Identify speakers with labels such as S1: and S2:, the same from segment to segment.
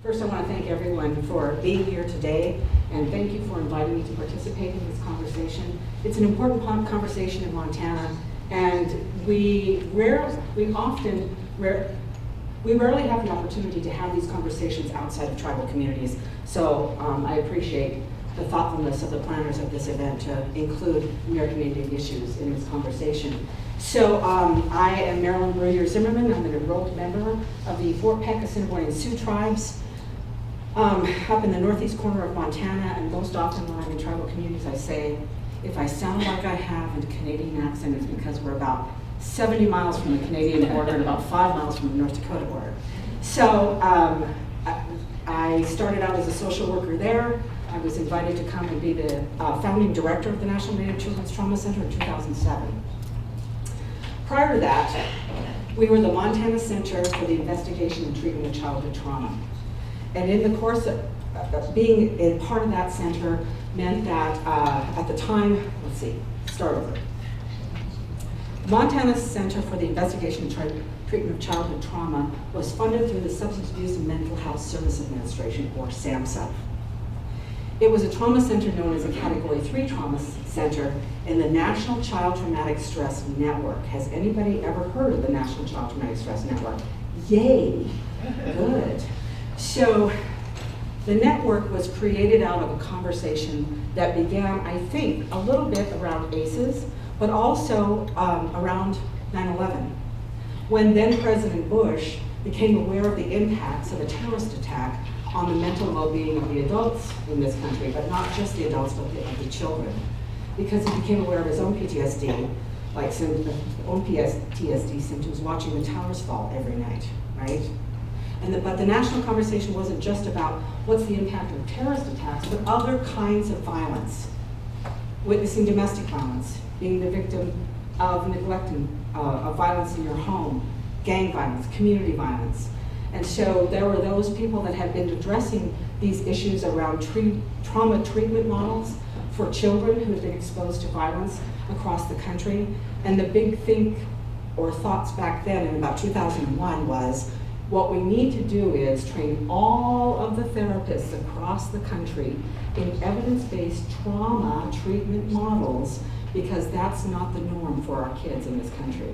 S1: First, I want to thank everyone for being here today, and thank you for inviting me to participate in this conversation. It's an important conversation in Montana, and we rarely have the opportunity to have these conversations outside of tribal communities. So I appreciate the thoughtfulness of the planners of this event to include American Indian issues in this conversation. So I am Marilyn Bruguier Zimmerman. I'm an enrolled member of the Fort Peck, Assiniboine, and Sioux tribes up in the northeast corner of Montana, and most often when I'm in tribal communities I say, if I sound like I have a Canadian accent, it's because we're about 70 miles from the Canadian border and about 5 miles from the North Dakota border. So I started out as a social worker there. I was invited to come and be the founding director of the National Native Children's Trauma Center in 2007. Prior to that, we were the Montana Center for the Investigation and Treatment of Childhood Trauma. And in the course of being a part of that center meant that at the time, start over. Montana Center for the Investigation and Treatment of Childhood Trauma was funded through the Substance Abuse and Mental Health Service Administration, or SAMHSA. It was a trauma center known as a Category 3 trauma center in the National Child Traumatic Stress Network. Has anybody ever heard of the National Child Traumatic Stress Network? Yay, good. So the network was created out of a conversation that began, I think, a little bit around ACEs, but also around 9/11, when then President Bush became aware of the impacts of a terrorist attack on the mental well-being of the adults in this country, but not just the adults, but of the children. Because he became aware of his own PTSD, like own PTSD symptoms watching the towers fall every night, right? But the national conversation wasn't just about what's the impact of terrorist attacks, but other kinds of violence. Witnessing domestic violence, being the victim of neglect of violence in your home, gang violence, community violence. And so there were those people that had been addressing these issues around trauma treatment models for children who had been exposed to violence across the country. And the big thoughts back then in about 2001 was, what we need to do is train all of the therapists across the country in evidence-based trauma treatment models, because that's not the norm for our kids in this country.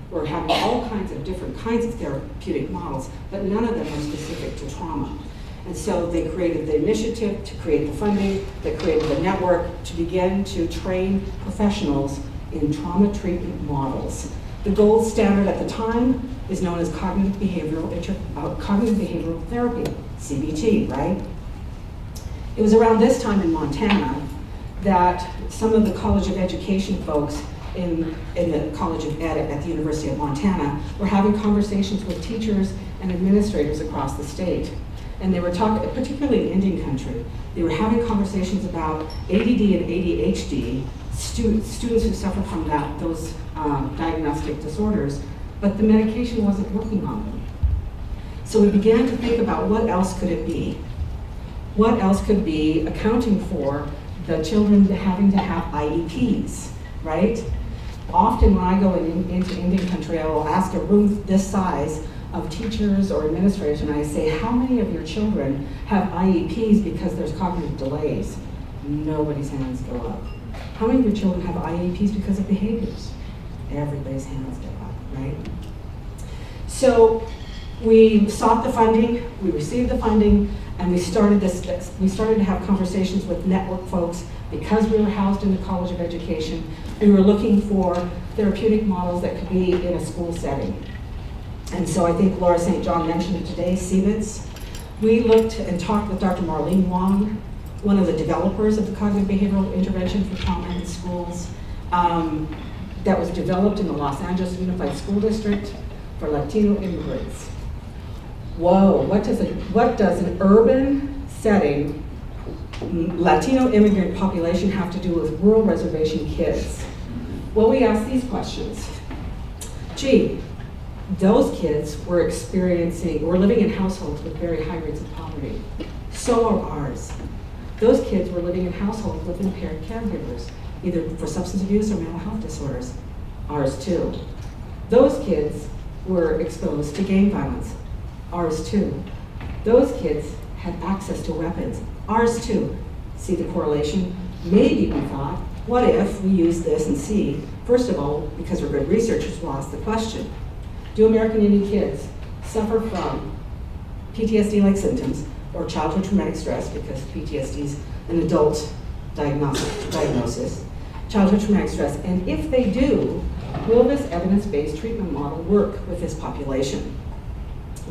S1: We're having all kinds of different kinds of therapeutic models, but none of them are specific to trauma. And so they created the initiative to create the funding, they created the network to begin to train professionals in trauma treatment models. The gold standard at the time is known as cognitive behavioral therapy, CBT, right? It was around this time in Montana that some of the College of Education folks in the College of Ed at the University of Montana were having conversations with teachers and administrators across the state. And they were talking, particularly in Indian country, they were having conversations about ADD and ADHD, students who suffer from those diagnostic disorders, but the medication wasn't working on them. So we began to think about what else could it be? What else could be accounting for the children having to have IEPs, right? Often when I go into Indian country, I will ask a room this size of teachers or administrators, and I say, how many of your children have IEPs because there's cognitive delays? Nobody's hands go up. How many of your children have IEPs because of behaviors? Everybody's hands go up, right? So we sought the funding, we received the funding, and we started to have conversations with network folks. Because we were housed in the College of Education, we were looking for therapeutic models that could be in a school setting. And so I think Laura St. John mentioned it today, CBITS. We looked and talked with Dr. Marilyn Wong, one of the developers of the cognitive behavioral intervention for trauma in schools, that was developed in the Los Angeles Unified School District for Latino immigrants. Whoa, what does an urban setting, Latino immigrant population have to do with rural reservation kids? Well, we asked these questions. Gee, those kids were living in households with very high rates of poverty. So are ours. Those kids were living in households with impaired caregivers, either for substance abuse or mental health disorders. Ours too. Those kids were exposed to gang violence. Ours too. Those kids had access to weapons. Ours too. See the correlation? Maybe we thought, what if we use this and see, first of all, because we're good researchers, we'll ask the question, do American Indian kids suffer from PTSD-like symptoms or childhood traumatic stress, because PTSD is an adult diagnosis, childhood traumatic stress, and if they do, will this evidence-based treatment model work with this population?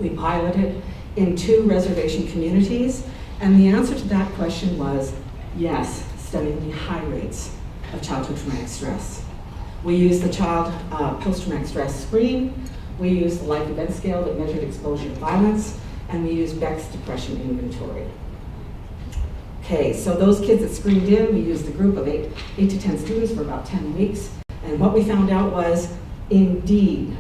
S1: We piloted in 2 reservation communities, and the answer to that question was yes, stunningly high rates of childhood traumatic stress. We used the child post-traumatic stress screen, we used the life event scale that measured exposure to violence, and we used Beck's depression inventory. Okay, so those kids that screened in, we used the group of 8 to 10 students for about 10 weeks, and what we found out was, indeed,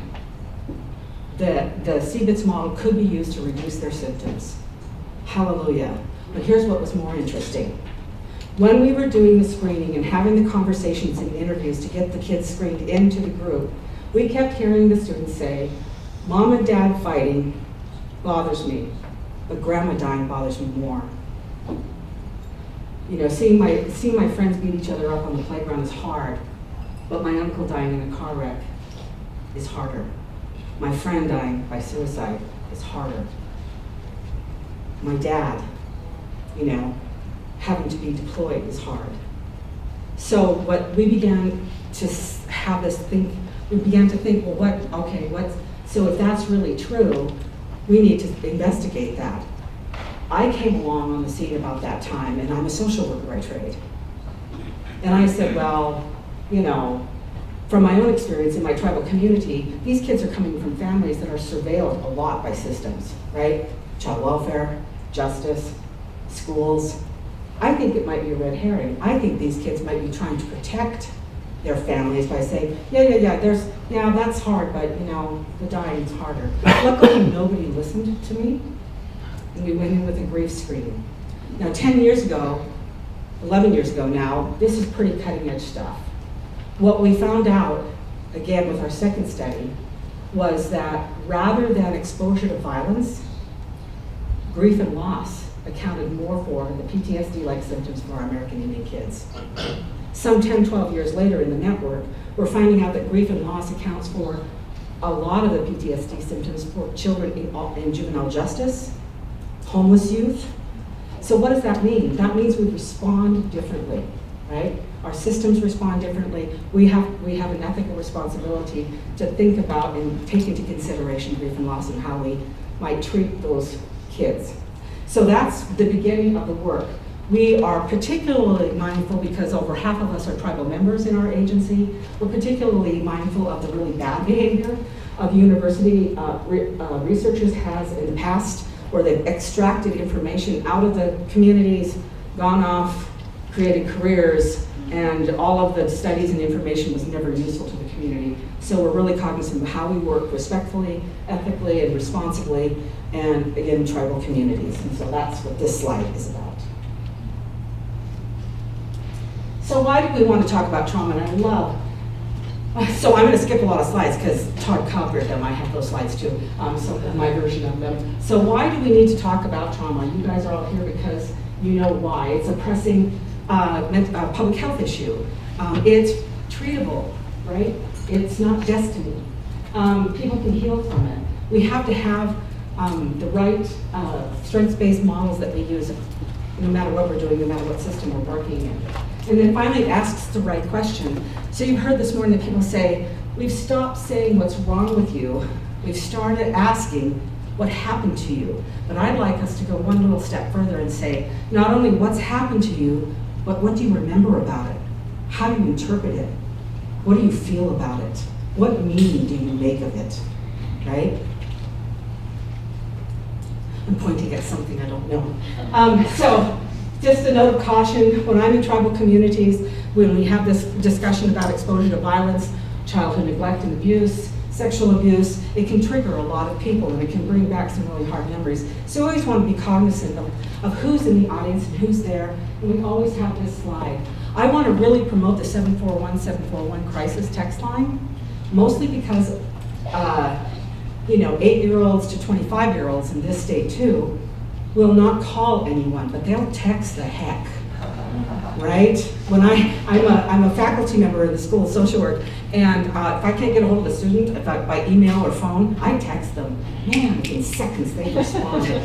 S1: the CBITS model could be used to reduce their symptoms. Hallelujah. But here's what was more interesting. When we were doing the screening and having the conversations and interviews to get the kids screened into the group, we kept hearing the students say, Mom and Dad fighting bothers me, but Grandma dying bothers me more. You know, seeing my friends beat each other up on the playground is hard, but my uncle dying in a car wreck is harder. My friend dying by suicide is harder. My dad, you know, having to be deployed is hard. So what we began to have this think, we began to think, well, so if that's really true, we need to investigate that. I came along on the scene about that time, and I'm a social worker by trade. And I said, well, you know, from my own experience in my tribal community, these kids are coming from families that are surveilled a lot by systems, right? Child welfare, justice, schools. I think it might be a red herring. I think these kids might be trying to protect their families by saying, yeah, that's hard, but you know, the dying's harder. Luckily, nobody listened to me, and we went in with a grief screening. Now, 10 years ago, 11 years ago now, this is pretty cutting edge stuff. What we found out, again with our second study, was that rather than exposure to violence, grief and loss accounted more for the PTSD-like symptoms for our American Indian kids. Some 10, 12 years later in the network, we're finding out that grief and loss accounts for a lot of the PTSD symptoms for children in juvenile justice, homeless youth. So what does that mean? That means we respond differently, right? Our systems respond differently. We have an ethical responsibility to think about and take into consideration grief and loss and how we might treat those kids. So that's the beginning of the work. We are particularly mindful because over half of us are tribal members in our agency. We're particularly mindful of the really bad behavior of university researchers has in the past, where they've extracted information out of the communities, gone off, created careers, and all of the studies and information was never useful to the community. So we're really cognizant of how we work respectfully, ethically, and responsibly, and again, tribal communities. And so that's what this slide is about. So why do we want to talk about trauma? And so I'm going to skip a lot of slides because Todd covered them. I have those slides too, so my version of them. So why do we need to talk about trauma? You guys are all here because you know why. It's a pressing public health issue. It's treatable, right? It's not destiny. People can heal from it. We have to have the right strengths-based models that we use no matter what we're doing, no matter what system we're working in. And then finally, it asks the right question. So you've heard this morning that people say, we've stopped saying what's wrong with you. We've started asking what happened to you. But I'd like us to go one little step further and say, not only what's happened to you, but what do you remember about it? How do you interpret it? What do you feel about it? What meaning do you make of it, right? I'm pointing at something I don't know. So just a note of caution, when I'm in tribal communities, when we have this discussion about exposure to violence, childhood neglect and abuse, sexual abuse, it can trigger a lot of people and it can bring back some really hard memories. So we always want to be cognizant of who's in the audience and who's there, and we always have this slide. I want to really promote the 741-741 crisis text line, mostly because 8-year-olds to 25-year-olds in this state too will not call anyone, but they'll text the heck, right? When I'm a faculty member in the School of Social Work, and if I can't get a hold of a student by email or phone, I text them. Man, in seconds they responded.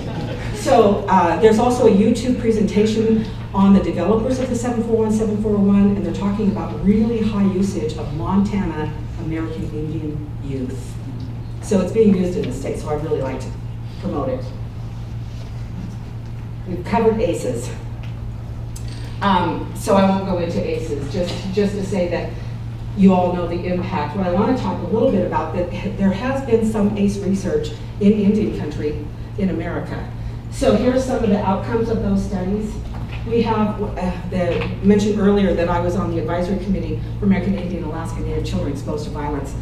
S1: So there's also a YouTube presentation on the developers of the 741, 7401, and they're talking about really high usage of Montana American Indian youth. So it's being used in the state, so I really like to promote it. We've covered ACEs. So I won't go into ACEs, just to say that you all know the impact. What I want to talk a little bit about, that there has been some ACE research in Indian country in America. So here's some of the outcomes of those studies. We have, mentioned earlier that I was on the advisory committee for American Indian, Alaska Native children exposed to violence.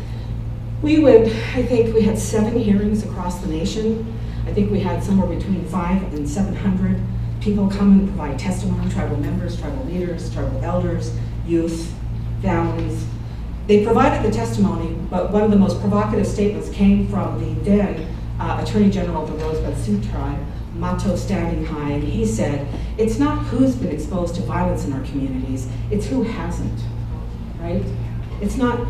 S1: I think we had 7 hearings across the nation. I think we had somewhere between 500 and 700 people come and provide testimony, tribal members, tribal leaders, tribal elders, youth, families. They provided the testimony, but one of the most provocative statements came from the then Attorney General of the Rosebud Sioux Tribe, Mato Standing High, and he said, it's not who's been exposed to violence in our communities, it's who hasn't, right? It's not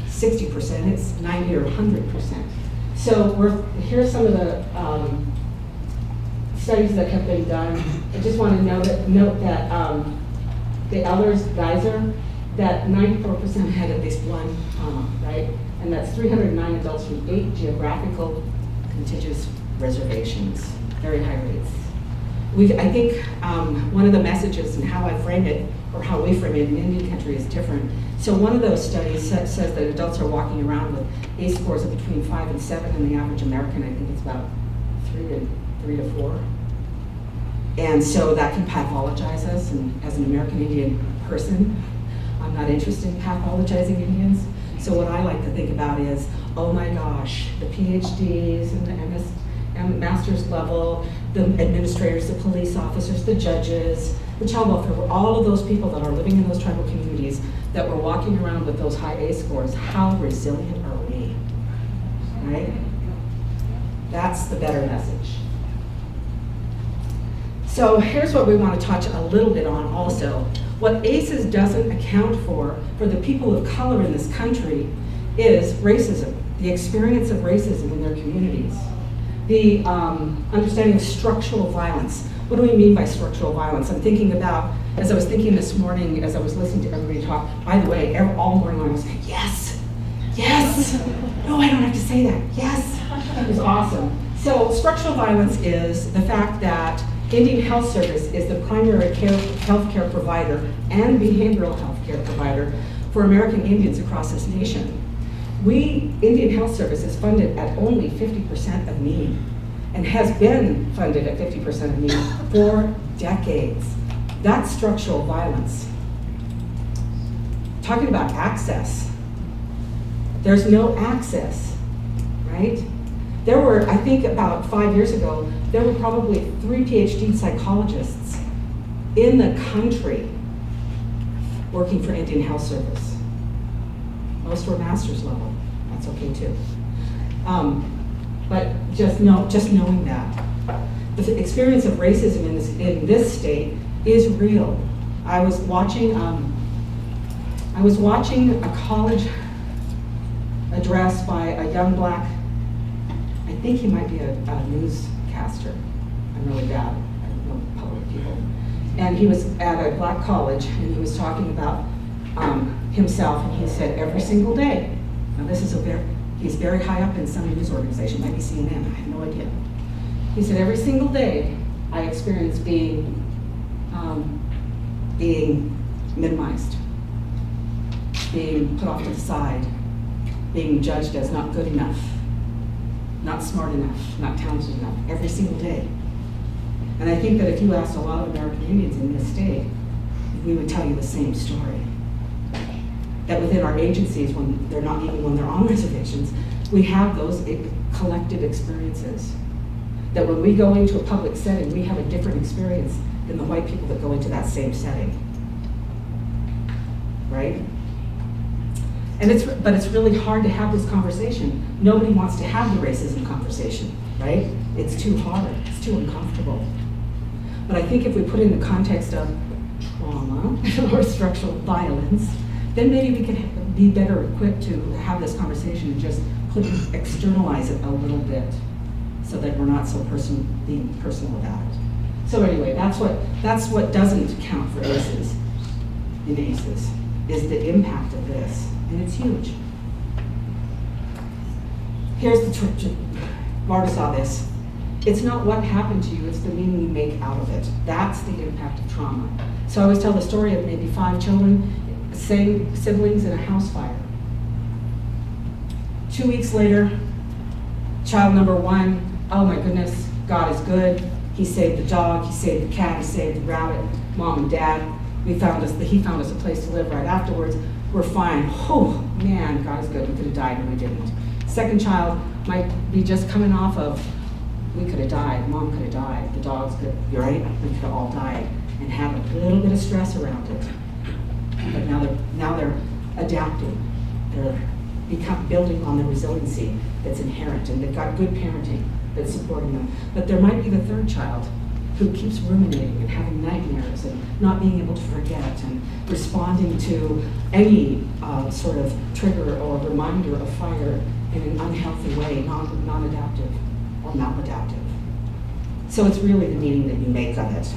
S1: 60%, it's 90 or 100%. So here's some of the studies that have been done. I just want to note that the Elders Geyser, that 94% had at least one trauma, right? And that's 309 adults from 8 geographical contiguous reservations, very high rates. I think one of the messages and how I frame it, or how we frame it in Indian country, is different. So one of those studies says that adults are walking around with ACE scores of between 5 and 7, and the average American, I think it's about 3 to 4. And so that can pathologize us, and as an American Indian person, I'm not interested in pathologizing Indians. So what I like to think about is, oh my gosh, the PhDs and the MS and master's level, the administrators, the police officers, the judges, the child welfare, all of those people that are living in those tribal communities that were walking around with those high ACE scores, how resilient are we, right? That's the better message. So here's what we want to touch a little bit on also. What ACEs doesn't account for the people of color in this country, is racism, the experience of racism in their communities. The understanding of structural violence. What do we mean by structural violence? I'm thinking about, as I was thinking this morning, as I was listening to everybody talk, by the way, all morning long I was saying, yes, yes, no, I don't have to say that, yes. It was awesome. So structural violence is the fact that Indian Health Service is the primary health care provider and behavioral health care provider for American Indians across this nation. Indian Health Service is funded at only 50% of need, and has been funded at 50% of need for decades. That's structural violence. Talking about access, there's no access, right? There were, I think about 5 years ago, there were probably 3 PhD psychologists in the country working for Indian Health Service. Most were master's level. That's okay too. But just knowing that. The experience of racism in this state is real. I was watching a college address by a young black, I think he might be a newscaster. I'm really bad. I don't know public people. And he was at a black college, and he was talking about himself, and he said every single day. Now he's very high up in some news organization, maybe CNN, I have no idea. He said every single day I experience being minimized, being put off to the side, being judged as not good enough, not smart enough, not talented enough, every single day. And I think that if you asked a lot of American Indians in this state, we would tell you the same story. That within our agencies, when they're on reservations, we have those collective experiences. That when we go into a public setting, we have a different experience than the white people that go into that same setting, right? But it's really hard to have this conversation. Nobody wants to have the racism conversation, right? It's too hard, it's too uncomfortable. But I think if we put it in the context of trauma or structural violence, then maybe we could be better equipped to have this conversation and just externalize it a little bit so that we're not so being personal about it. So anyway, that's what doesn't count for ACEs, in ACEs, is the impact of this, and it's huge. Here's the trick. Marta saw this. It's not what happened to you, it's the meaning you make out of it. That's the impact of trauma. So I always tell the story of maybe 5 children, same siblings in a house fire. 2 weeks later, child number 1, oh my goodness, God is good. He saved the dog, he saved the cat, he saved the rabbit. Mom and Dad, he found us a place to live right afterwards. We're fine. Oh man, God is good. We could have died and we didn't. Second child might be just coming off of, we could have died, Mom could have died, the dog's good, you're right, we could have all died, and had a little bit of stress around it. But now they're adapting. They're building on the resiliency that's inherent, and they've got good parenting that's supporting them. But there might be the third child who keeps ruminating and having nightmares and not being able to forget and responding to any sort of trigger or reminder of fire in an unhealthy way, non-adaptive or maladaptive. So it's really the meaning that you make of it.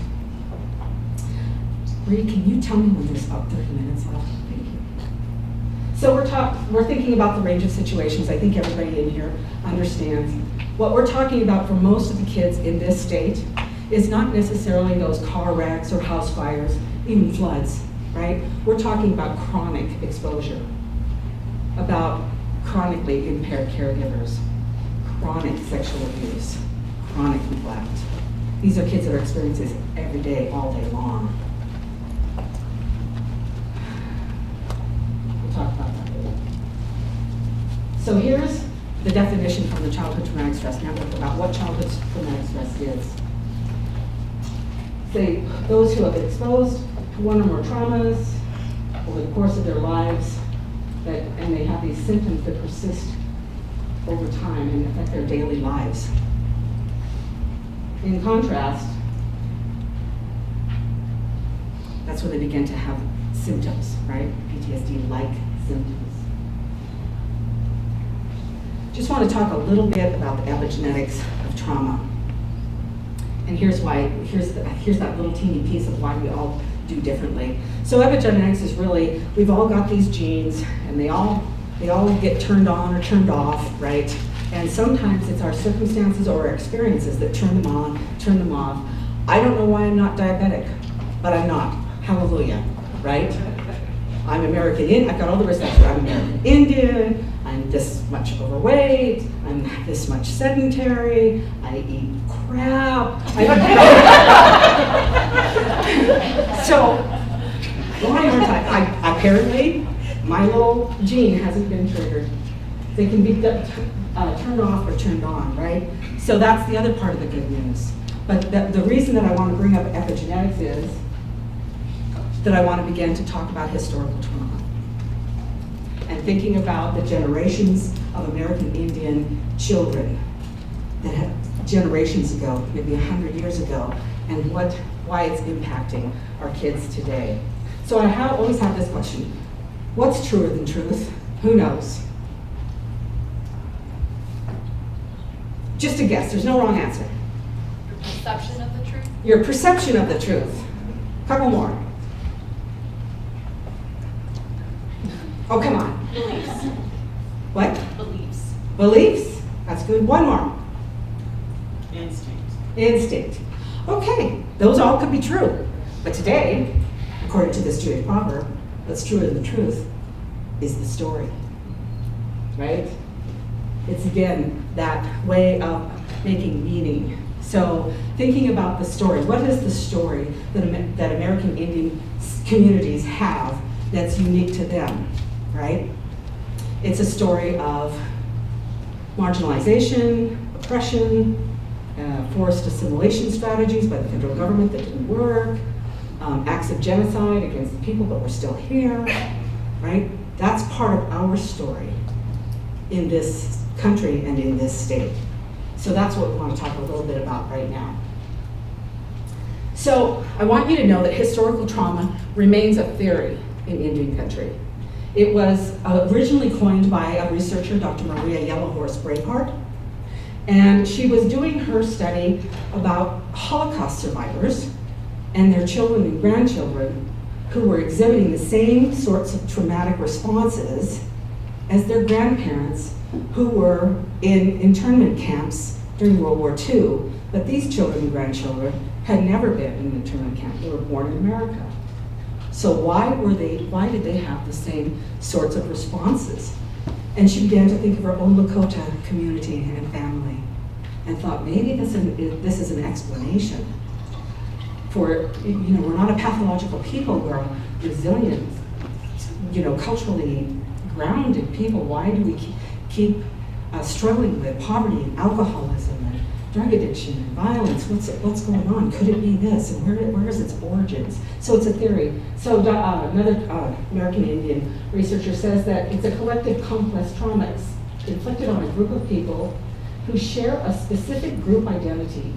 S1: Bree, can you tell me when there's about 30 minutes left? Thank you. So we're thinking about the range of situations. I think everybody in here understands. What we're talking about for most of the kids in this state is not necessarily those car wrecks or house fires, even floods, right? We're talking about chronic exposure, about chronically impaired caregivers, chronic sexual abuse, chronic neglect. These are kids that are experiencing this every day, all day long. We'll talk about that later. So here's the definition from the Childhood Traumatic Stress Network about what childhood traumatic stress is. Say, those who have been exposed to one or more traumas over the course of their lives, and they have these symptoms that persist over time and affect their daily lives. In contrast, that's when they begin to have symptoms, right? PTSD-like symptoms. Just want to talk a little bit about the epigenetics of trauma. And here's that little teeny piece of why we all do differently. So epigenetics is really, we've all got these genes and they all get turned on or turned off, right? And sometimes it's our circumstances or our experiences that turn them on, turn them off. I don't know why I'm not diabetic, but I'm not. Hallelujah, right? I'm American Indian, I've got all the risk factors. I'm American Indian, I'm this much overweight, I'm this much sedentary, I eat crap. So, why aren't I? Apparently, my little gene hasn't been triggered. They can be turned off or turned on, right? So that's the other part of the good news. But the reason that I want to bring up epigenetics is that I want to begin to talk about historical trauma and thinking about the generations of American Indian children that had generations ago, maybe 100 years ago, and why it's impacting our kids today. So I always have this question: what's truer than truth? Who knows? Just a guess. There's no wrong answer.
S2: Your perception of the truth?
S1: Your perception of the truth. Couple more. Oh, come on.
S2: Beliefs.
S1: What?
S2: Beliefs.
S1: Beliefs. That's good. One more.
S3: Instinct.
S1: Instinct. Okay, those all could be true. But today, according to this Jewish proverb, what's truer than the truth is the story. Right? It's again that way of making meaning. So thinking about the story, what is the story that American Indian communities have that's unique to them, right? It's a story of marginalization, oppression, forced assimilation strategies by the federal government that didn't work, acts of genocide against the people, but we're still here, right? That's part of our story in this country and in this state. So that's what we want to talk a little bit about right now. So I want you to know that historical trauma remains a theory in Indian country. It was originally coined by a researcher, Dr. Maria Yellowhorse Brayhart, and she was doing her study about Holocaust survivors and their children and grandchildren who were exhibiting the same sorts of traumatic responses as their grandparents who were in internment camps during World War II. But these children and grandchildren had never been in an internment camp. They were born in America. So why did they have the same sorts of responses? And she began to think of her own Lakota community and family and thought maybe this is an explanation for, we're not a pathological people, we're a resilient, culturally grounded people. Why do we keep struggling with poverty and alcoholism and drug addiction and violence? What's going on? Could it be this? And where is its origins? So it's a theory. So another American Indian researcher says that it's a collective complex trauma inflicted on a group of people who share a specific group identity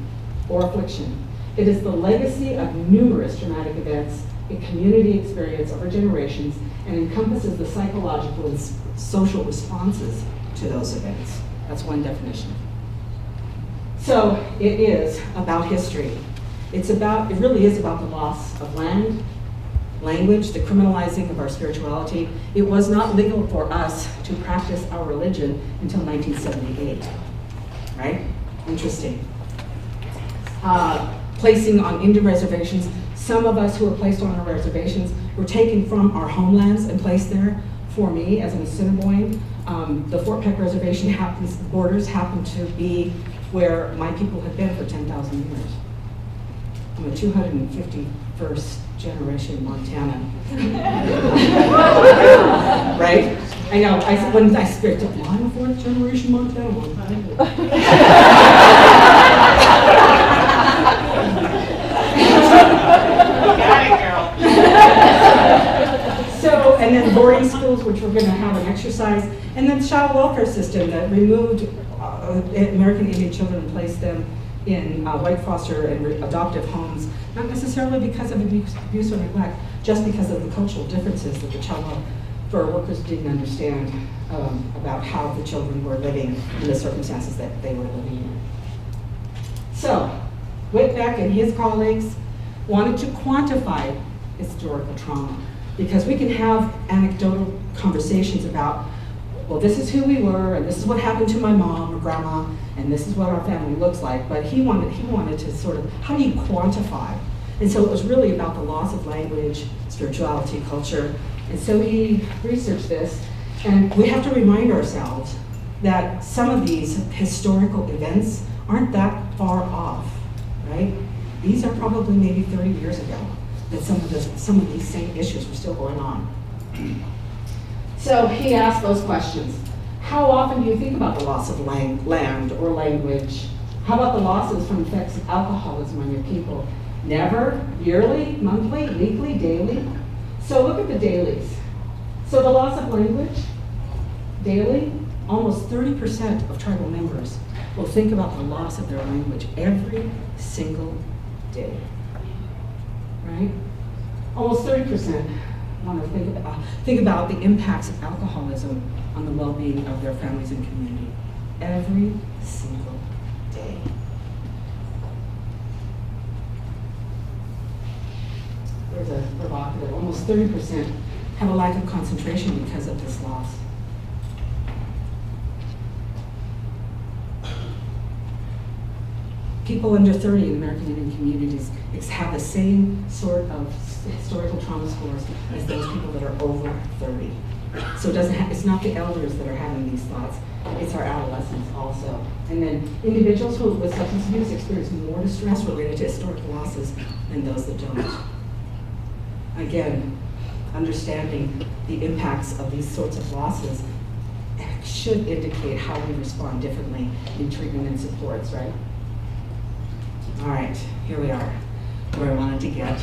S1: or affliction. It is the legacy of numerous traumatic events, a community experience over generations, and encompasses the psychological and social responses to those events. That's one definition. So it is about history. It really is about the loss of land, language, the criminalizing of our spirituality. It was not legal for us to practice our religion until 1978, right? Interesting. Placing on Indian reservations, some of us who were placed on our reservations were taken from our homelands and placed there. For me, as an Assiniboine, the Fort Peck Reservation borders happen to be where my people have been for 10,000 years. I'm a 251st generation Montana. Right? I know, when I speak to I'm a 4th generation Montana.
S3: Got it, girl.
S1: So, and then boarding schools, which were going to have an exercise, and then the child welfare system that removed American Indian children and placed them in white foster and adoptive homes, not necessarily because of abuse or neglect, just because of the cultural differences that the child welfare workers didn't understand about how the children were living in the circumstances that they were living in. So, Whitbeck and his colleagues wanted to quantify historical trauma, because we can have anecdotal conversations about, well, this is who we were, and this is what happened to my mom or grandma, and this is what our family looks like. But he wanted to sort of, how do you quantify? And so it was really about the loss of language, spirituality, culture. And so he researched this, and we have to remind ourselves that some of these historical events aren't that far off, right? These are probably maybe 30 years ago that some of these same issues were still going on. So he asked those questions. How often do you think about the loss of land or language? How about the losses from effects of alcoholism on your people? Never? Yearly? Monthly? Weekly? Daily? So look at the dailies. So the loss of language, daily, almost 30% of tribal members will think about the loss of their language every single day. Right? Almost 30% want to think about the impacts of alcoholism on the well-being of their families and community every single day. There's a provocative, almost 30% have a lack of concentration because of this loss. People under 30 in American Indian communities have the same sort of historical trauma scores as those people that are over 30. So it's not the elders that are having these thoughts, it's our adolescents also. And then individuals who with substance abuse experience more distress related to historical losses than those that don't. Again, understanding the impacts of these sorts of losses should indicate how we respond differently in treatment and supports, right? All right, here we are, where I wanted to get.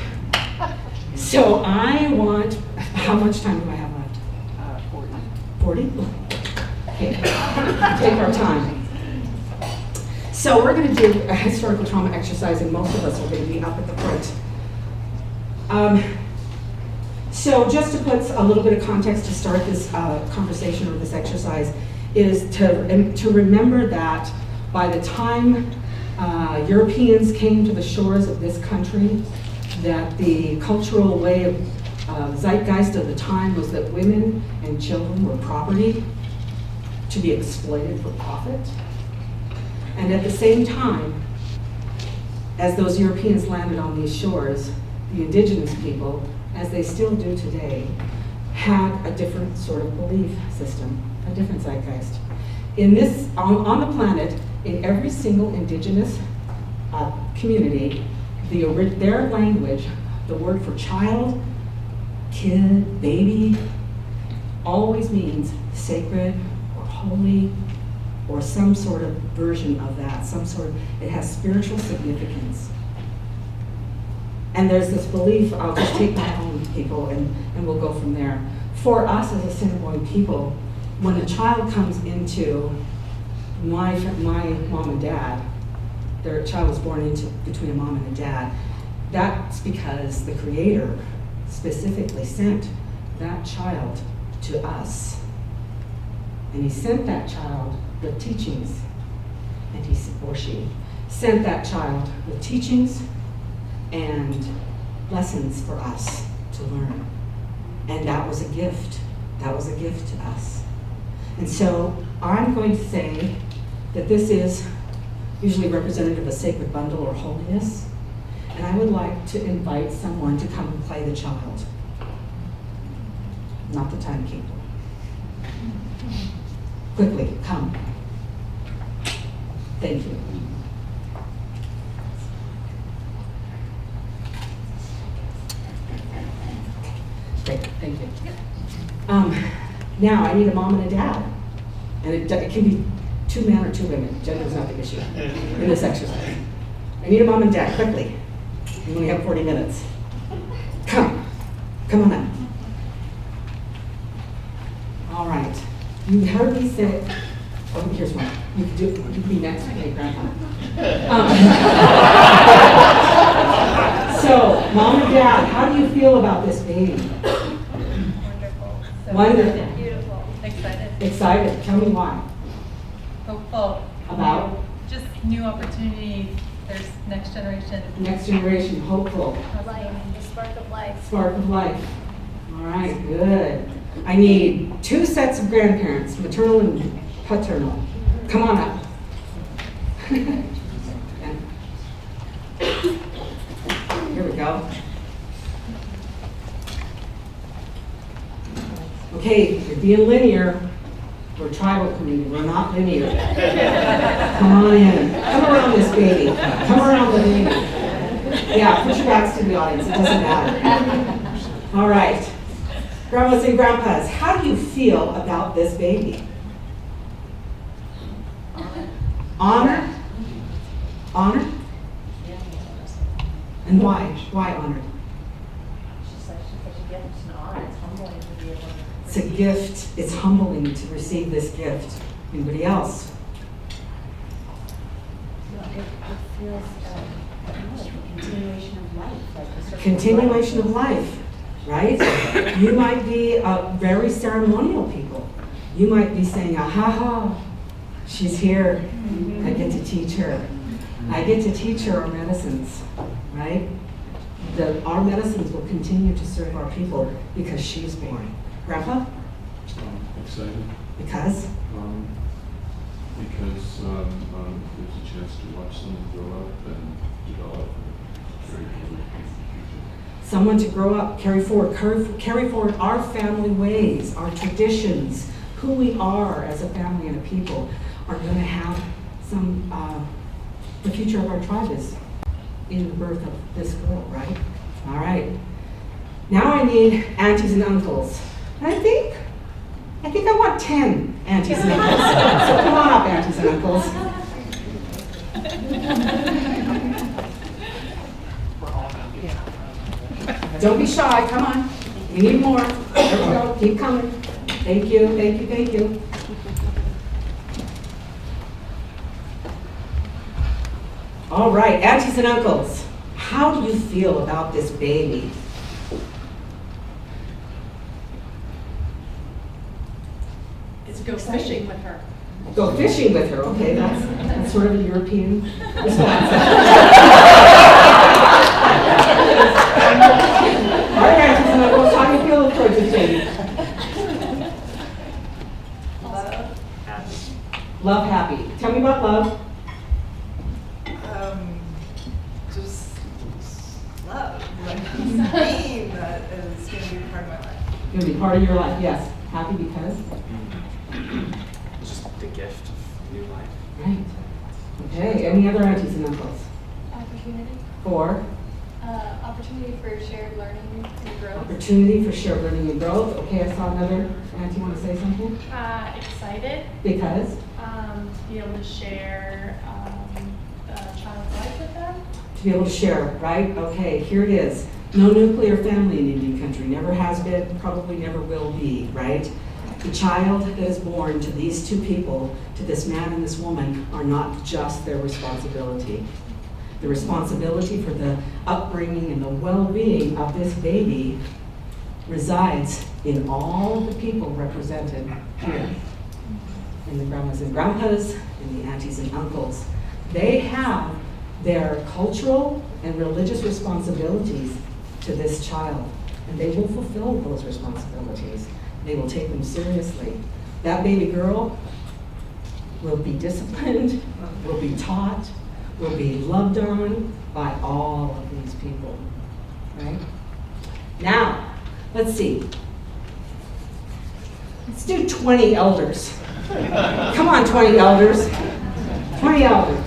S1: So how much time do I have left? 40. 40? Okay, take our time. So we're going to do a historical trauma exercise, and most of us are going to be up at the front. So just to put a little bit of context to start this conversation or this exercise is to remember that by the time Europeans came to the shores of this country, that the cultural way of zeitgeist of the time was that women and children were property to be exploited for profit. And at the same time, as those Europeans landed on these shores, the indigenous people, as they still do today, had a different sort of belief system, a different zeitgeist. In this, on the planet, in every single indigenous community, their language, the word for child, kid, baby, always means sacred or holy or some sort of version of that, it has spiritual significance. And there's this belief, I'll just take my own people and we'll go from there. For us as Assiniboine people, when a child comes into my mom and dad, their child was born between a mom and a dad, that's because the Creator specifically sent that child to us. And he sent that child with teachings, and she sent that child with teachings and lessons for us to learn. And that was a gift. That was a gift to us. And so I'm going to say that this is usually representative of a sacred bundle or holiness. And I would like to invite someone to come and play the child, not the timekeeper. Quickly, come. Thank you. Great, thank you. Now I need a mom and a dad. And it can be 2 men or 2 women. Gender is not the issue in this exercise. I need a mom and dad, quickly. We only have 40 minutes. Come on up. All right. You heard me say, oh, here's one. You can be next, okay, Grandpa. So, Mom and Dad, how do you feel about this baby?
S2: Wonderful.
S1: Wonderful.
S2: Beautiful. Excited.
S1: Excited. Tell me why.
S2: Hopeful.
S1: About?
S2: Just new opportunities. There's next generation.
S1: Next generation, hopeful.
S2: Life. The spark of life.
S1: Spark of life. All right, good. I need 2 sets of grandparents, maternal and paternal. Come on up. Here we go. Okay, you're being linear. We're a tribal community, we're not linear. Come on in. Come around this baby. Come around the baby. Yeah, put your backs to the audience, it doesn't matter. All right. Grandmas and grandpas, how do you feel about this baby? Honor? Honor? And why? Why honored?
S3: She's such a gift. It's an honor. It's humbling to be able to.
S1: It's a gift. It's humbling to receive this gift. Anybody else?
S3: It feels like a continuation of life. Like a certain
S1: Continuation of life, right? You might be very ceremonial people. You might be saying, ah ha ha, she's here. I get to teach her. I get to teach her our medicines, right? Our medicines will continue to serve our people because she's born. Grandpa?
S4: Excited.
S1: Because?
S4: Because there's a chance to watch someone grow up and develop and carry forward the future.
S1: Someone to grow up, carry forward our family ways, our traditions, who we are as a family and a people are going to have some, the future of our tribe is in the birth of this girl, right? All right. Now I need aunties and uncles. And I think I want 10 aunties and uncles. So come on up, aunties and uncles. Don't be shy, come on. We need more. There we go, keep coming. Thank you, thank you, thank you. All right, aunties and uncles, how do you feel about this baby?
S2: It's go fishing with her.
S1: Go fishing with her, okay, that's sort of a European response. All right, aunties and uncles, how do you feel towards this baby? Love, happy. Tell me about love.
S5: Just love. Like, being that is going to be part of my life.
S1: Gonna be part of your life, yes. Happy because?
S6: It's just the gift of new life.
S1: Right. Okay, any other aunties and uncles?
S7: Opportunity.
S1: For?
S7: Opportunity for shared learning and growth.
S1: Opportunity for shared learning and growth. Okay, I saw another auntie want to say something?
S7: Excited.
S1: Because?
S7: To be able to share a child's life with them.
S1: To be able to share, right? Okay, here it is. No nuclear family in Indian country. Never has been, probably never will be, right? The child that is born to these two people, to this man and this woman, are not just their responsibility. The responsibility for the upbringing and the well-being of this baby resides in all the people represented here. In the grandmas and grandpas, in the aunties and uncles. They have their cultural and religious responsibilities to this child, and they will fulfill those responsibilities. They will take them seriously. That baby girl will be disciplined, will be taught, will be loved on by all of these people, right? Now, let's see. Let's do 20 elders. Come on, 20 elders. 20 elders.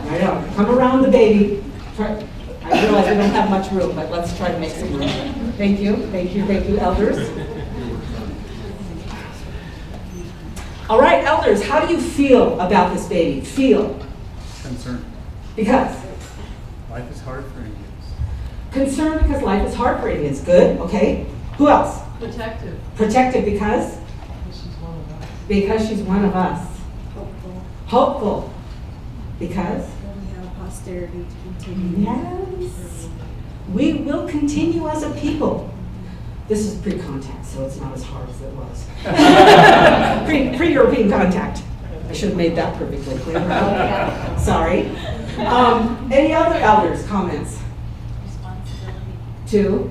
S1: I know. Come around the baby. I realize we don't have much room, but let's try to make some room. Thank you, elders. All right, elders, how do you feel about this baby? Feel.
S8: Concerned.
S1: Because?
S8: Life is hard for Indians.
S1: Concerned because life is hard for Indians. Good, okay. Who else?
S5: Protective.
S1: Protective because? Because she's one of us.
S3: Hopeful.
S1: Hopeful. Because?
S3: We have posterity to continue.
S1: Yes. We will continue as a people. This is pre-contact, so it's not as hard as it was. Pre-European contact. I should have made that perfectly clear. Sorry. Any other elders' comments?
S7: Responsibility
S1: To?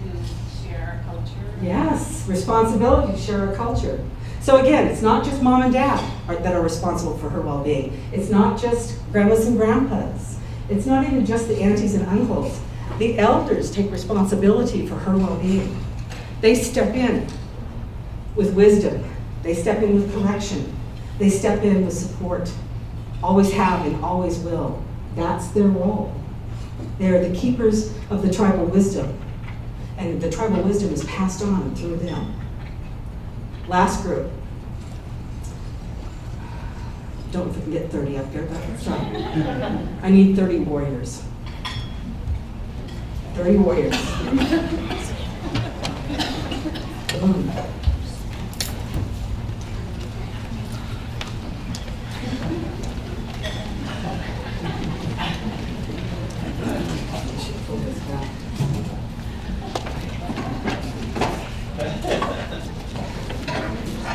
S7: to share our culture.
S1: Yes, responsibility to share our culture. So again, it's not just mom and dad that are responsible for her well-being. It's not just grandmas and grandpas. It's not even just the aunties and uncles. The elders take responsibility for her well-being. They step in with wisdom. They step in with correction. They step in with support. Always have and always will. That's their role. They're the keepers of the tribal wisdom. And the tribal wisdom is passed on through them. Last group. Don't forget 30 up there, but sorry. I need 30 warriors. 30 warriors. Boom.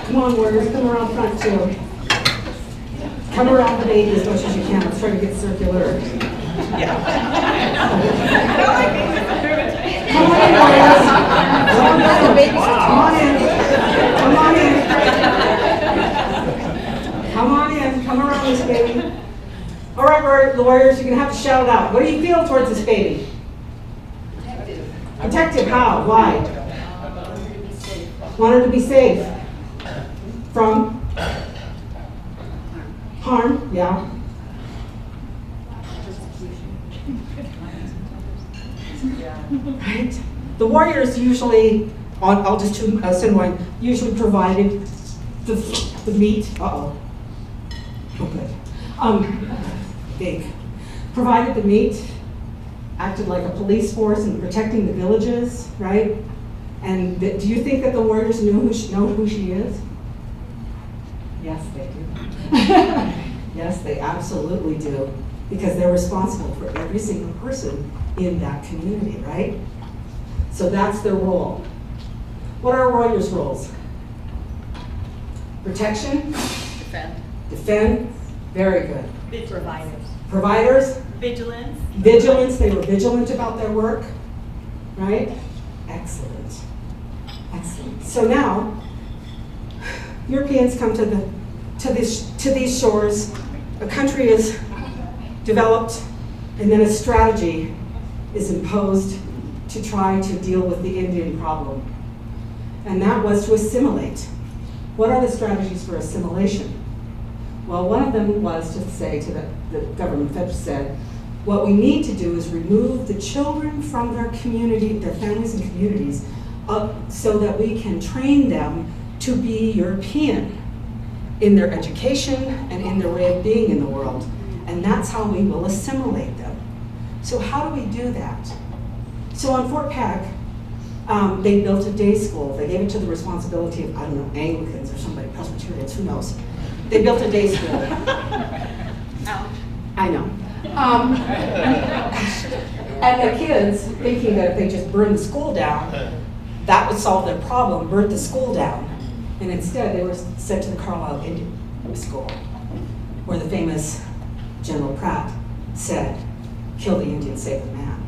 S1: Come on, warriors, come around front too. Come around the baby as much as you can. Let's try to get circular. Yeah. Come on in, warriors. Come on in. Come on in. Come on in. Come around this baby. All right, the warriors, you're going to have to shout it out. What do you feel towards this baby?
S5: Protective.
S1: Protective, how? Why? Want her to be safe. From? Harm, yeah. Right? The warriors usually, I'll just send one, usually provided the meat. Uh-oh. Oh, good. Big. Provided the meat, acted like a police force in protecting the villages, right? And do you think that the warriors know who she is? Yes, they do. Yes, they absolutely do. Because they're responsible for every single person in that community, right? So that's their role. What are warriors' roles? Protection?
S9: Defend.
S1: Defend? Very good.
S9: Providers.
S1: Providers?
S9: Vigilance.
S1: Vigilance, they were vigilant about their work, right? Excellent. Excellent. So now, Europeans come to these shores, a country is developed, and then a strategy is imposed to try to deal with the Indian problem. And that was to assimilate. What are the strategies for assimilation? Well, one of them was to say to the government that said, what we need to do is remove the children from their community, their families and communities, so that we can train them to be European in their education and in their way of being in the world. And that's how we will assimilate them. So how do we do that? So on Fort Peck, they built a day school. They gave it to the responsibility of, I don't know, Anglicans or somebody, Presbyterians, who knows. They built a day school.
S9: Ouch.
S1: I know. And the kids, thinking that if they just burned the school down, that would solve their problem, burnt the school down. And instead, they were sent to the Carlisle Indian School, where the famous General Pratt said, kill the Indian, save the man.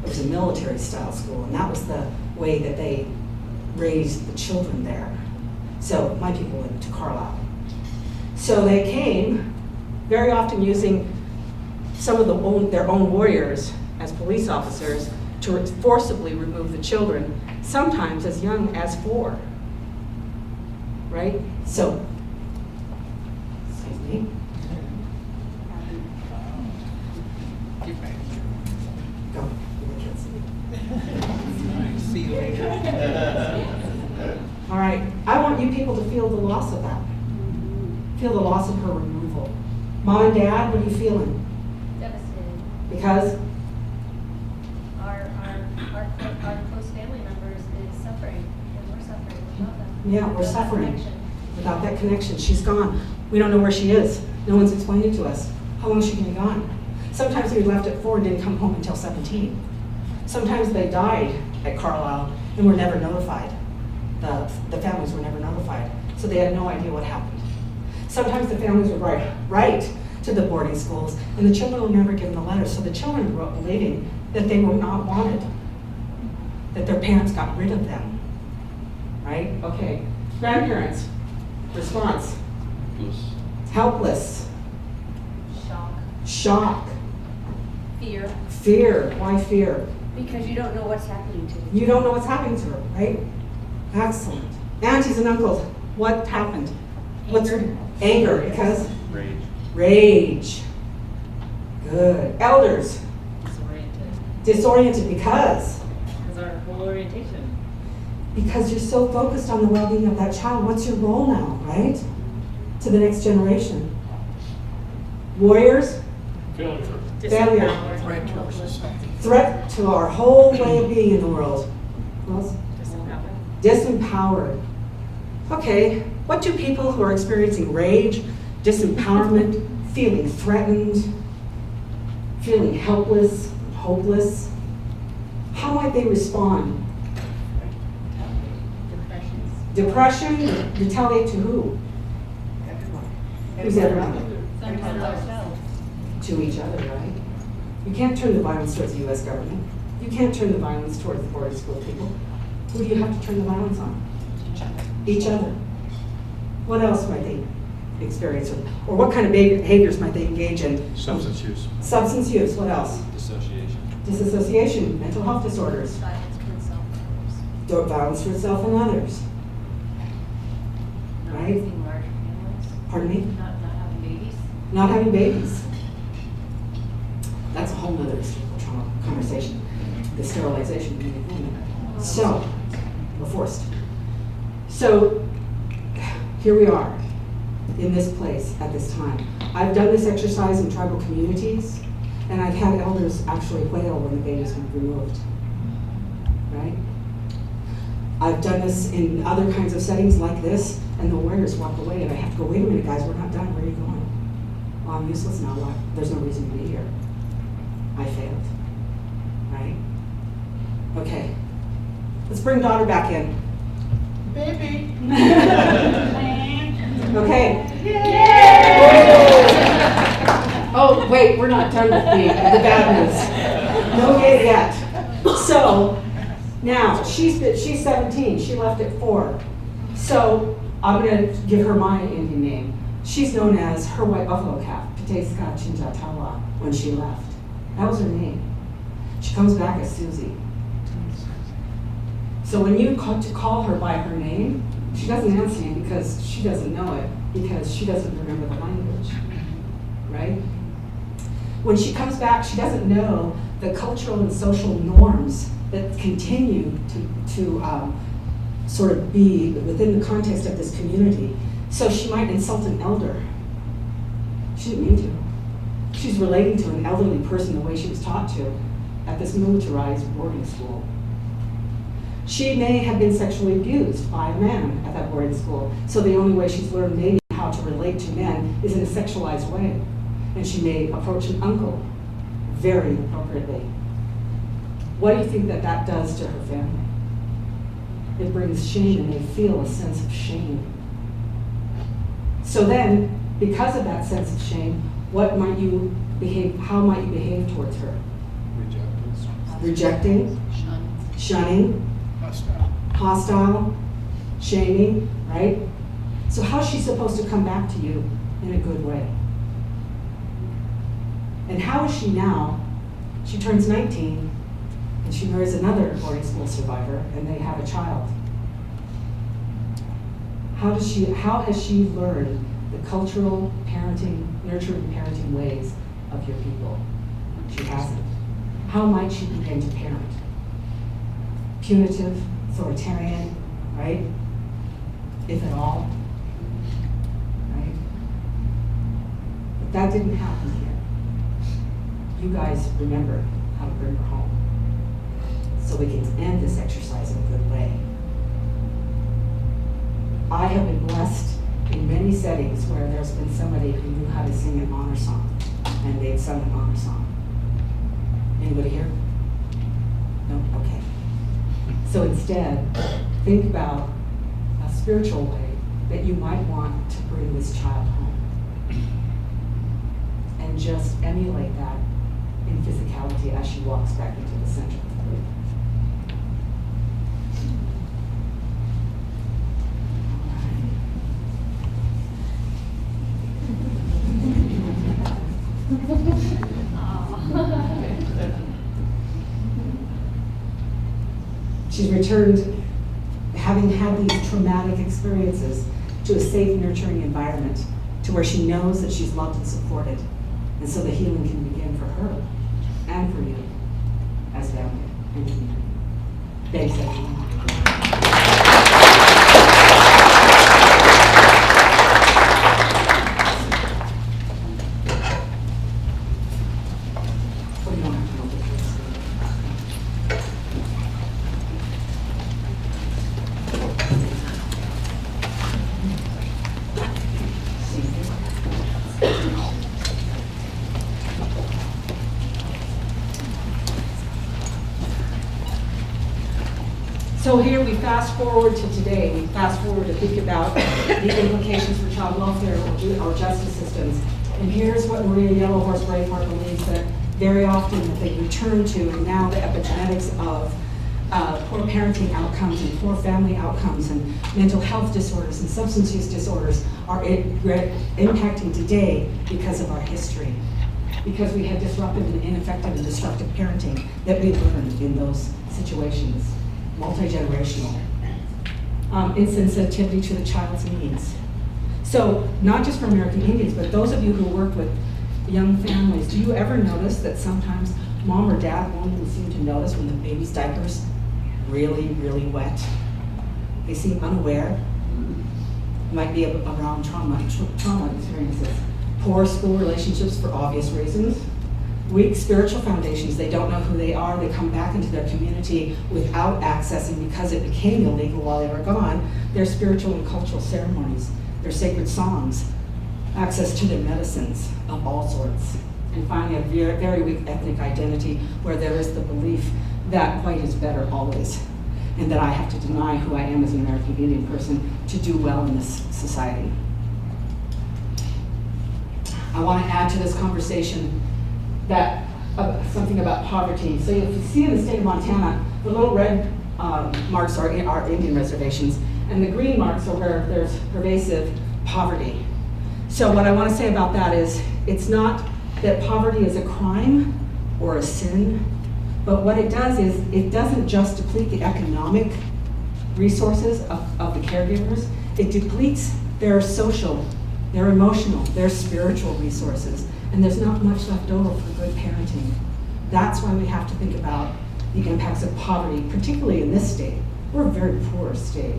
S1: It was a military-style school, and that was the way that they raised the children there. So my people went to Carlisle. So they came, very often using some of their own warriors as police officers to forcibly remove the children, sometimes as young as 4. Right? So, excuse me. Go.
S10: See you later.
S1: All right. I want you people to feel the loss of that. Feel the loss of her removal. Mom and Dad, what are you feeling?
S3: Devastated.
S1: Because?
S3: Our close family members is suffering, and we're suffering without them.
S1: Yeah, we're
S3: Without that
S1: suffering.
S3: connection.
S1: Without that connection, she's gone. We don't know where she is. No one's explained it to us. How long is she gonna be gone? Sometimes they left at 4 and didn't come home until 17. Sometimes they died at Carlisle and were never notified. The families were never notified, so they had no idea what happened. Sometimes the families would write to the boarding schools, and the children were never given the letters, so the children grew up believing that they were not wanted, that their parents got rid of them, right? Okay, grandparents, response, helpless,
S3: Shock.
S1: shock,
S3: Fear.
S1: fear. Why fear?
S3: Because you don't know what's happening to them.
S1: You don't know what's happening to her, right? Excellent. Aunties and uncles, what happened? What's anger? Because?
S6: Rage.
S1: Rage. Good. Elders,
S9: Disoriented.
S1: disoriented because?
S9: Because our whole orientation.
S1: Because you're so focused on the well-being of that child. What's your role now, right? To the next generation. Warriors, failure.
S9: Disempowered.
S1: Threat to our whole way of being in the world. What else?
S9: Disempowered.
S1: Disempowered. Okay, what do people who are experiencing rage, disempowerment, feeling threatened, feeling helpless, hopeless, how might they respond? Depression, retaliate to who? Who's everyone?
S9: Sometimes ourselves.
S1: To each other, right? You can't turn the violence towards the US government. You can't turn the violence towards the boarding school people. Who do you have to turn the violence on? Each other. What else might they experience? Or what kind of behaviors might they engage in?
S4: Substance use.
S1: Substance use, what else?
S6: Dissociation.
S1: Disassociation, mental health disorders,
S3: Violence towards self and others.
S1: violence for itself and others.
S3: Not
S1: Right?
S3: raising large families.
S1: Pardon me?
S3: Not having babies.
S1: Not having babies. That's a whole nother trauma conversation. The sterilization. So, we're forced. So, here we are in this place at this time. I've done this exercise in tribal communities, and I've had elders actually wail when the babies were removed. Right? I've done this in other kinds of settings like this, and the lawyers walk away, and I have to go, wait a minute, guys, we're not done. Where are you going? Well, I'm useless now. What? There's no reason to be here. I failed. Right? Okay. Let's bring daughter back in.
S5: Baby.
S1: Okay. Oh, wait, we're not done with the bad news. No yay yet. So, now, she's 17. She left at 4. So, I'm going to give her my Indian name. She's known as her white buffalo calf, Piteska Chinjatawa, when she left. That was her name. She comes back as Susie. So when you call her by her name, she doesn't answer you because she doesn't know it, because she doesn't remember the language, right? When she comes back, she doesn't know the cultural and social norms that continue to sort of be within the context of this community. So she might insult an elder. She didn't mean to. She's relating to an elderly person the way she was taught to at this militarized boarding school. She may have been sexually abused by a man at that boarding school, so the only way she's learned maybe how to relate to men is in a sexualized way. And she may approach an uncle very inappropriately. What do you think that does to her family? It brings shame, and they feel a sense of shame. So then, because of that sense of shame, how might you behave towards her? Rejecting, shunning, hostile, shaming, right? So how's she supposed to come back to you in a good way? And how is she now? She turns 19 and she marries another boarding school survivor and they have a child. How has she learned the cultural parenting, nurturing parenting ways of your people? She hasn't. How might she begin to parent? Punitive, authoritarian, right? If at all, right? But that didn't happen here. You guys remember how to bring her home. So we can end this exercise in a good way. I have been blessed in many settings where there's been somebody who knew how to sing an honor song, and they've sung an honor song. Anybody here? No? Okay. So instead, think about a spiritual way that you might want to bring this child home. And just emulate that in physicality as she walks back into the center of the group. She's returned, having had these traumatic experiences, to a safe, nurturing environment, to where she knows that she's loved and supported. And so the healing can begin for her and for you as family and community. Thanks, everyone. Well, you don't have to go with this. So here we fast forward to today. We fast forward to think about the implications for child welfare or justice systems. And here's what Maria Yellowhorse Braveheart believes that very often that they return to, and now the epigenetics of poor parenting outcomes and poor family outcomes and mental health disorders and substance use disorders are impacting today because of our history. Because we had disruptive and ineffective and destructive parenting that we learned in those situations. Multi-generational, insensitivity to the child's needs. So not just for American Indians, but those of you who work with young families, do you ever notice that sometimes mom or dad won't even seem to notice when the baby's diaper's really, really wet? They seem unaware. It might be around trauma experiences. Poor school relationships for obvious reasons. weak spiritual foundations. They don't know who they are. They come back into their community without accessing, because it became illegal while they were gone, their spiritual and cultural ceremonies, their sacred songs, access to their medicines of all sorts. And finally, a very, very weak ethnic identity where there is the belief that white is better always, and that I have to deny who I am as an American Indian person to do well in this society. I want to add to this conversation that something about poverty. So if you see in the state of Montana, the little red marks are Indian reservations, and the green marks are where there's pervasive poverty. So what I want to say about that is, it's not that poverty is a crime or a sin, but what it does is, it doesn't just deplete the economic resources of the caregivers, it depletes their social, their emotional, their spiritual resources, and there's not much left over for good parenting. That's why we have to think about the impacts of poverty, particularly in this state. We're a very poor state.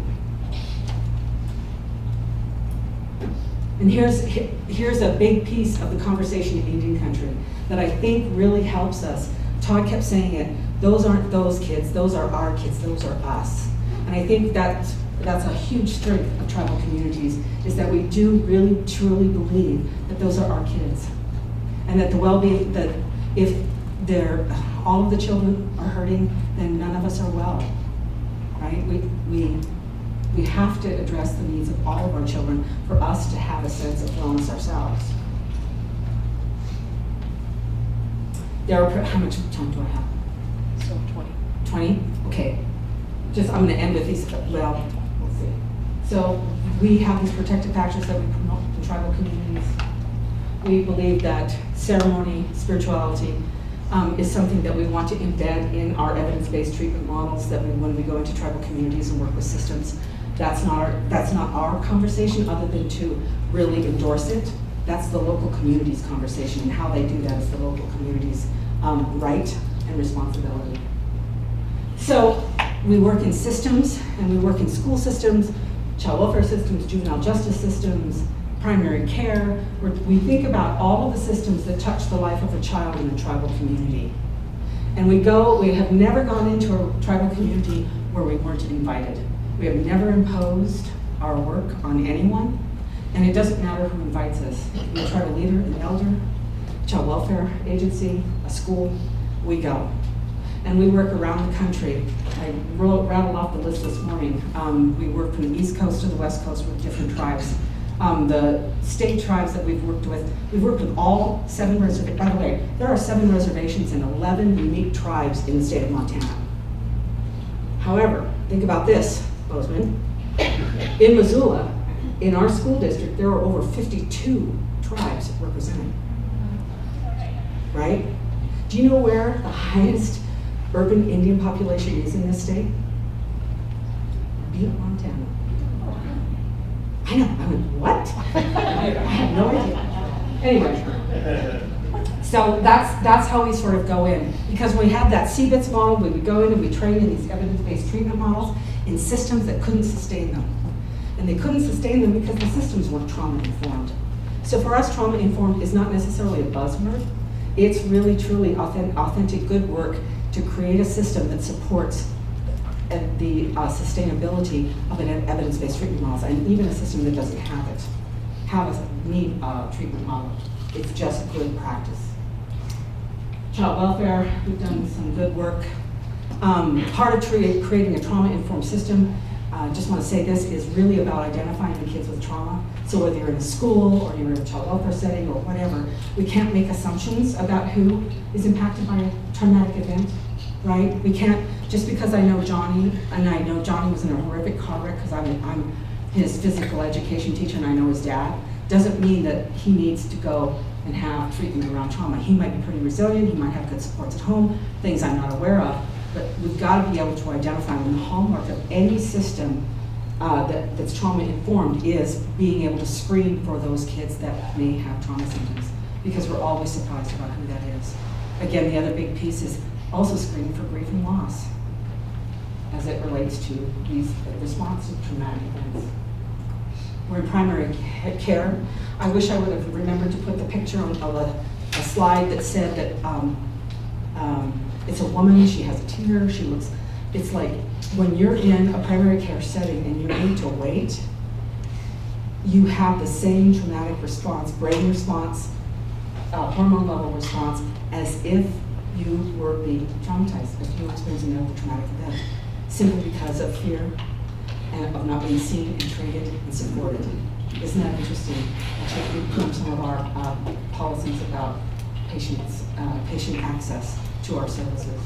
S1: And here's a big piece of the conversation in Indian country that I think really helps us. Todd kept saying it, those aren't those kids, those are our kids, those are us. And I think that's a huge strength of tribal communities, is that we do really truly believe that those are our kids. And that the well-being, that if all of the children are hurting, then none of us are well, right? We have to address the needs of all of our children for us to have a sense of wellness ourselves. How much time do I have?
S9: So 20.
S1: 20? Okay. I'm gonna end with these, well, we'll see. So we have these protective factors that we promote in tribal communities. We believe that ceremony, spirituality, is something that we want to embed in our evidence-based treatment models, that when we go into tribal communities and work with systems. That's not our conversation, other than to really endorse it. That's the local community's conversation, and how they do that is the local community's right and responsibility. So we work in systems, and we work in school systems, child welfare systems, juvenile justice systems, primary care. We think about all of the systems that touch the life of a child in a tribal community. And we have never gone into a tribal community where we weren't invited. We have never imposed our work on anyone, and it doesn't matter who invites us. We try a leader, an elder, child welfare agency, a school, we go. And we work around the country. I rattled off the list this morning. We work from the East Coast to the West Coast with different tribes. The state tribes that we've worked with all 7 reservations. By the way, there are 7 reservations and 11 unique tribes in the state of Montana. However, think about this, Bozeman. In Missoula, in our school district, there are over 52 tribes represented. Right? Do you know where the highest urban Indian population is in this state? Butte, Montana. I know, I mean, what? I have no idea. Anyway, so that's how we sort of go in. Because we have that CBITS model, we would go in and we train in these evidence-based treatment models in systems that couldn't sustain them. And they couldn't sustain them because the systems weren't trauma-informed. So for us, trauma-informed is not necessarily a buzzword. It's really, truly authentic good work to create a system that supports the sustainability of an evidence-based treatment model, and even a system that doesn't have a need treatment model. It's just good practice. Child welfare, we've done some good work. Part of creating a trauma-informed system, just want to say this, is really about identifying the kids with trauma. So whether you're in a school or you're in a child welfare setting or whatever, we can't make assumptions about who is impacted by a traumatic event, right? We can't, just because I know Johnny, and I know Johnny was in a horrific car wreck because I'm his physical education teacher and I know his dad, doesn't mean that he needs to go and have treatment around trauma. He might be pretty resilient, he might have good supports at home, things I'm not aware of, but we've got to be able to identify when the hallmark of any system that's trauma-informed is being able to screen for those kids that may have trauma symptoms, because we're always surprised about who that is. Again, the other big piece is also screening for grief and loss as it relates to these response to traumatic events. We're in primary care. I wish I would have remembered to put the picture of a slide that said that it's a woman, she has a tear, it's like when you're in a primary care setting and you need to wait, you have the same traumatic response, brain response, hormone level response, as if you were being traumatized, if you were experiencing another traumatic event, simply because of fear and of not being seen and treated and supported. Isn't that interesting? Actually, we put some of our policies about patient access to our services.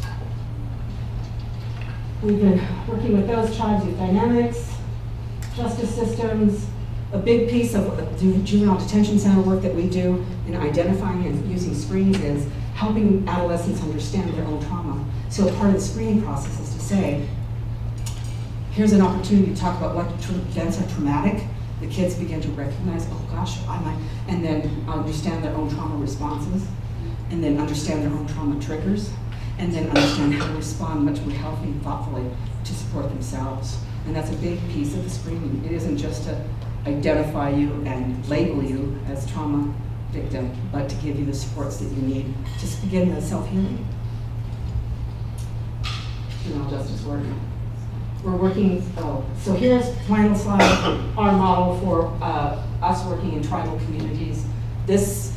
S1: We've been working with those tribes, youth dynamics, justice systems. A big piece of juvenile detention center work that we do in identifying and using screens is helping adolescents understand their own trauma. So part of the screening process is to say, here's an opportunity to talk about what events are traumatic. The kids begin to recognize, oh gosh, I might, and then understand their own trauma responses, and then understand their own trauma triggers, and then understand how to respond much more healthily and thoughtfully to support themselves. And that's a big piece of the screening. It isn't just to identify you and label you as trauma victim, but to give you the supports that you need to begin the self-healing. Juvenile justice work. We're working, so here's final slide, our model for us working in tribal communities. This,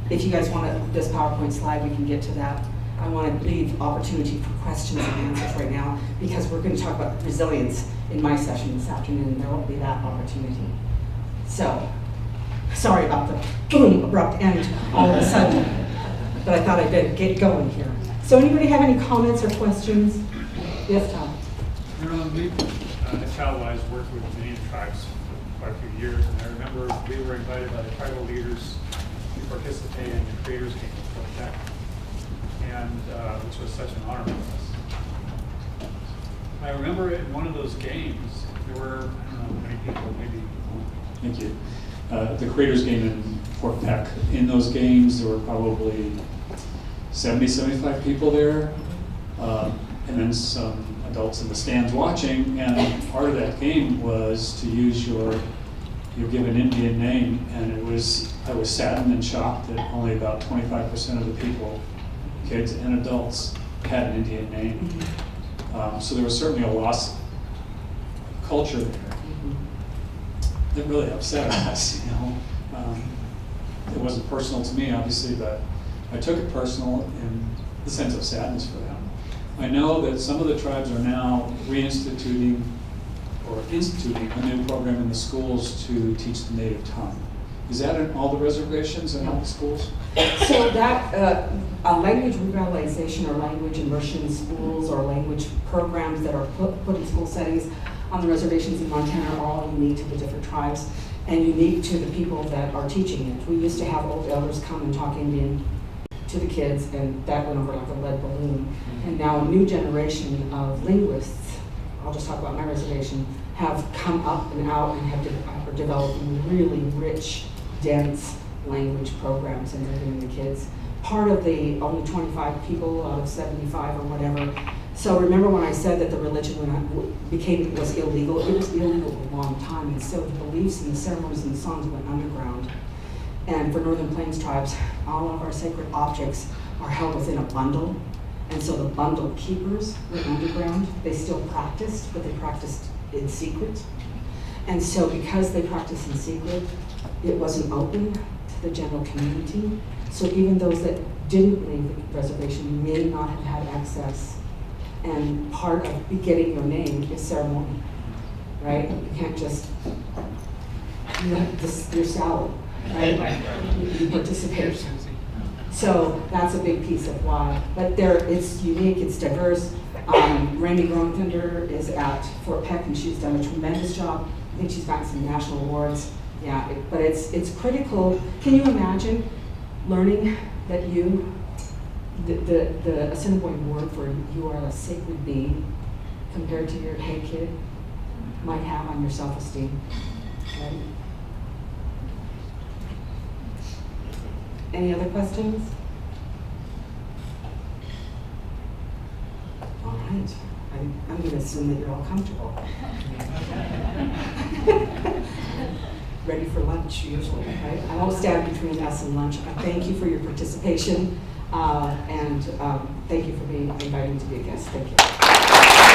S1: if you guys want this PowerPoint slide, we can get to that. I want to leave opportunity for questions and answers right now because we're going to talk about resilience in my session this afternoon. There won't be that opportunity. So, sorry about the boom, abrupt end all of a sudden, but I thought I'd better get going here. So anybody have any comments or questions? Yes, Tom.
S8: Marilyn, we, child-wise, worked with many tribes for quite a few years, and I remember we were invited by the tribal leaders to participate in the Creators Game for Tech, and which was such an honor for us. I remember in one of those games, there were, I don't know how many people, maybe.
S10: Thank you. The Creators Game in Fort Peck. In those games, there were probably 70, 75 people there, and then some adults in the stands watching, and part of that game was to use your given Indian name, and I was saddened and shocked that only about 25% of the people, kids and adults, had an Indian name. So there was certainly a loss of culture there that really upset us, you know. It wasn't personal to me, obviously, but I took it personal in the sense of sadness for them. I know that some of the tribes are now reinstituting or instituting a new program in the schools to teach the native tongue. Is that in all the reservations and all the schools?
S1: So that language revitalization or language immersion in schools or language programs that are put in school settings on the reservations in Montana are all unique to the different tribes and unique to the people that are teaching it. We used to have old elders come and talk Indian to the kids, and that went over like a lead balloon. And now a new generation of linguists, I'll just talk about my reservation, have come up and out and are developing really rich, dense language programs, and they're giving the kids. Part of the only 25 people out of 75 or whatever. So remember when I said that the religion was illegal? It was illegal for a long time, and so the beliefs and the ceremonies and the songs went underground. And for Northern Plains tribes, all of our sacred objects are held within a bundle. And so the bundle keepers went underground. They still practiced, but they practiced in secret. And so because they practiced in secret, it wasn't open to the general community. So even those that didn't leave the reservation may not have had access. And part of getting your name is ceremony, right? You can't just, you're salad. Right? You participate. So that's a big piece of why. But it's unique, it's diverse. Randy Growing Thunder is at Fort Peck, and she's done a tremendous job. I think she's gotten some national awards. Yeah, but it's critical. Can you imagine learning that the Assiniboine word for you are a sacred being compared to your hey kid might have on your self-esteem, right? Any other questions? All right. I'm going to assume that you're all comfortable. ready for lunch usually, right? I won't stand between us and lunch. Thank you for your participation, and thank you for being invited to be a guest. Thank you.